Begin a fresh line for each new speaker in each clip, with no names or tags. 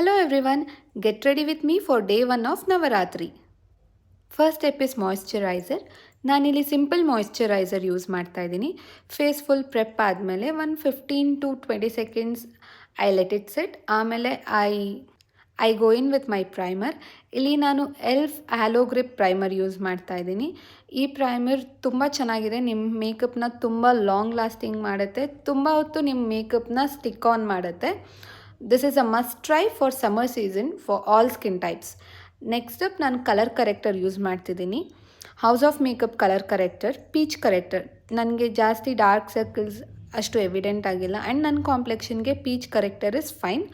Hello everyone, get ready with me for day 1 of Navaratri. First step is moisturizer. ನಾನಿಲ್ಲಿ simple moisturizer use ಮಾಡ್ತಾ ಇದ್ದೀನಿ. Face full prep ಆದಮೇಲೆ 15 to 20 seconds I let it set. ಆಮೇಲೆ I go in with my primer. ಇಲ್ಲಿ ನಾನು Elf halo grip primer use ಮಾಡ್ತಾ ಇದ್ದೀನಿ. ಈ ಪ್ರೈಮರ್ ತುಂಬ ಚೆನ್ನಾಗಿದೆ, ನಿಮ್ಮ ಮೇಕಪ್ನ ತುಂಬ ಲಾಂಗ್ ಲಾಸ್ಟಿಂಗ್ ಮಾಡುತ್ತೆ, ತುಂಬ ಹೊತ್ತು ನಿಮ್ಮ ಮೇಕಪ್ನ ಸ್ಟಿಕ್ ಆನ್ ಮಾಡುತ್ತೆ. This is a must try for summer season for all skin types. Next up ನಾನು ಕಲರ್ ಕರೆಕ್ಟರ್ ಯೂಸ್ ಮಾಡ್ತಿದ್ದೀನಿ. House of Makeup colour corrector, peach corrector. ನನಗೆ ಜಾಸ್ತಿ ಡಾರ್ಕ್ ಸರ್ಕಲ್ಸ್ ಅಷ್ಟು ಎವಿಡೆಂಟ್ ಆಗಿಲ್ಲ ಆ್ಯಂಡ್ ನನ್ನ ಕಾಂಪ್ಲೆಕ್ಷನ್ಗೆ peach corrector is fine.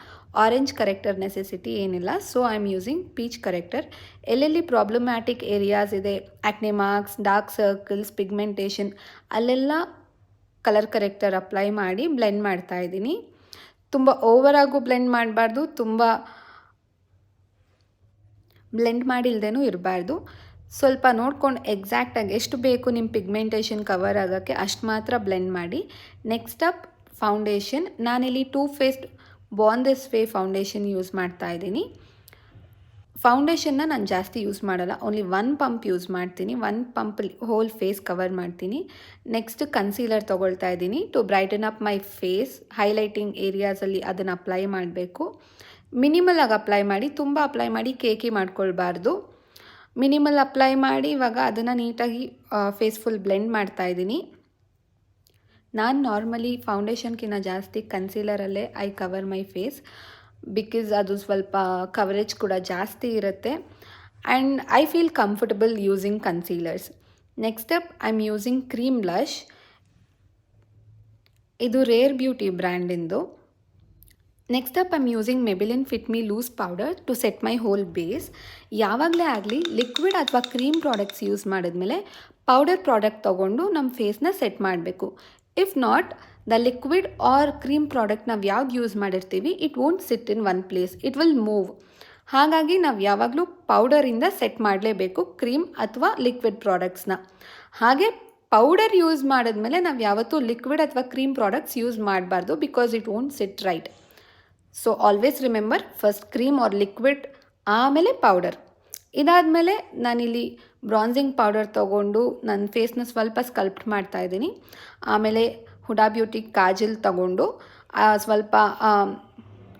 Orange corrector necessity ಏನಿಲ್ಲ, so I am using peach corrector. ಎಲ್ಲೆಲ್ಲಿ ಪ್ರಾಬ್ಲಮ್ಯಾಟಿಕ್ ಏರಿಯಾಸ್ ಇದೆ, acne marks, dark circles, pigmentation, ಅಲ್ಲೆಲ್ಲ ಕಲರ್ ಕರೆಕ್ಟರ್ ಅಪ್ಲೈ ಮಾಡಿ ಬ್ಲೆಂಡ್ ಮಾಡ್ತಾ ಇದ್ದೀನಿ. ತುಂಬ ಓವರಾಗೂ ಬ್ಲೆಂಡ್ ಮಾಡಬಾರ್ದು, ತುಂಬ ಬ್ಲೆಂಡ್ ಮಾಡಿಲ್ದೇನೂ ಇರಬಾರ್ದು. ಸ್ವಲ್ಪ ನೋಡ್ಕೊಂಡು ಎಕ್ಸಾಕ್ಟಾಗಿ ಎಷ್ಟು ಬೇಕು ನಿಮ್ಮ ಪಿಗ್ಮೆಂಟೇಷನ್ ಕವರ್ ಆಗೋಕ್ಕೆ ಅಷ್ಟು ಮಾತ್ರ ಬ್ಲೆಂಡ್ ಮಾಡಿ. Next up foundation. ನಾನಿಲ್ಲಿ Too Faced Born This Way foundation use ಮಾಡ್ತಾ ಇದ್ದೀನಿ. ಫೌಂಡೇಶನ್ನ ನಾನು ಜಾಸ್ತಿ ಯೂಸ್ ಮಾಡಲ್ಲ, ಓನ್ಲಿ 1 ಪಂಪ್ ಯೂಸ್ ಮಾಡ್ತೀನಿ. 1 ಪಂಪಲ್ಲಿ ಹೋಲ್ ಫೇಸ್ ಕವರ್ ಮಾಡ್ತೀನಿ. ನೆಕ್ಸ್ಟ್ ಕನ್ಸೀಲರ್ ತೊಗೊಳ್ತಾ ಇದ್ದೀನಿ to brighten up my face. Highlighting ಏರಿಯಾಸಲ್ಲಿ ಅದನ್ನು ಅಪ್ಲೈ ಮಾಡಬೇಕು. ಮಿನಿಮಲ್ ಆಗಿ ಅಪ್ಲೈ ಮಾಡಿ, ತುಂಬ ಅಪ್ಲೈ ಮಾಡಿ ಕೇಕಿ ಮಾಡ್ಕೊಳ್ಬಾರ್ದು. ಮಿನಿಮಲ್ ಅಪ್ಲೈ ಮಾಡಿ ಇವಾಗ ಅದನ್ನು ನೀಟಾಗಿ ಫೇಸ್ ಫುಲ್ ಬ್ಲೆಂಡ್ ಮಾಡ್ತಾ ಇದ್ದೀನಿ. ನಾನು ನಾರ್ಮಲಿ ಫೌಂಡೇಶನ್ಕಿಂತ ಜಾಸ್ತಿ ಕನ್ಸೀಲರಲ್ಲೇ I cover my face, because ಅದು ಸ್ವಲ್ಪ ಕವರೇಜ್ ಕೂಡ ಜಾಸ್ತಿ ಇರುತ್ತೆ and I feel comfortable using concealers. Next up I am using cream blush. ಇದು ರೇರ್ ಬ್ಯೂಟಿ ಬ್ರ್ಯಾಂಡಿಂದು. Next up I am using Maybelline Fit Me loose powder to set my whole base. ಯಾವಾಗಲೇ ಆಗಲಿ liquid ಅಥವಾ cream products use ಮಾಡಿದ್ಮೇಲೆ powder product ತೊಗೊಂಡು ನಮ್ಮ ಫೇಸ್ನ set ಮಾಡಬೇಕು. If not, the liquid or cream product ನಾವು ಯಾವ್ದು ಯೂಸ್ ಮಾಡಿರ್ತೀವಿ, it won't sit in one place, it will move. ಹಾಗಾಗಿ ನಾವು ಯಾವಾಗಲೂ ಪೌಡರಿಂದ ಸೆಟ್ ಮಾಡಲೇಬೇಕು ಕ್ರೀಮ್ ಅಥವಾ ಲಿಕ್ವಿಡ್ ಪ್ರಾಡಕ್ಟ್ಸ್ನ. ಹಾಗೆ ಪೌಡರ್ ಯೂಸ್ ಮಾಡಿದ್ಮೇಲೆ ನಾವು ಯಾವತ್ತೂ ಲಿಕ್ವಿಡ್ ಅಥವಾ ಕ್ರೀಮ್ ಪ್ರಾಡಕ್ಟ್ಸ್ ಯೂಸ್ ಮಾಡಬಾರ್ದು, because it won't sit right. So always remember, first cream or liquid, ಆಮೇಲೆ ಪೌಡರ್. ಇದಾದಮೇಲೆ ನಾನಿಲ್ಲಿ ಬ್ರಾನ್ಸಿಂಗ್ ಪೌಡರ್ ತೊಗೊಂಡು ನನ್ನ ಫೇಸ್ನ ಸ್ವಲ್ಪ ಸ್ಕಲ್ಪ್ಟ್ ಮಾಡ್ತಾ ಇದ್ದೀನಿ. ಆಮೇಲೆ ಹುಡಾ ಬ್ಯೂಟಿ ಕಾಜಲ್ ತೊಗೊಂಡು ಸ್ವಲ್ಪ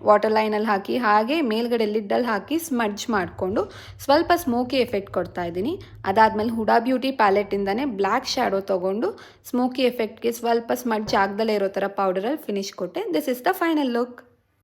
ವಾಟರ್ ಲೈನಲ್ಲಿ ಹಾಕಿ ಹಾಗೆ ಮೇಲ್ಗಡೆ ಲಿಡ್ಡಲ್ಲಿ ಹಾಕಿ ಸ್ಮಡ್ಜ್ ಮಾಡಿಕೊಂಡು ಸ್ವಲ್ಪ ಸ್ಮೋಕಿ ಎಫೆಕ್ಟ್ ಕೊಡ್ತಾ ಇದ್ದೀನಿ. ಅದಾದಮೇಲೆ ಹುಡಾ ಬ್ಯೂಟಿ ಪ್ಯಾಲೆಟಿಂದನೇ ಬ್ಲ್ಯಾಕ್ ಶ್ಯಾಡೋ ತೊಗೊಂಡು ಸ್ಮೋಕಿ ಎಫೆಕ್ಟ್ಗೆ ಸ್ವಲ್ಪ ಸ್ಮಡ್ಜ್ ಆಗದಲ್ಲೇ ಇರೋ ಥರ ಪೌಡರಲ್ಲಿ ಫಿನಿಶ್ ಕೊಟ್ಟೆ. This is the final look.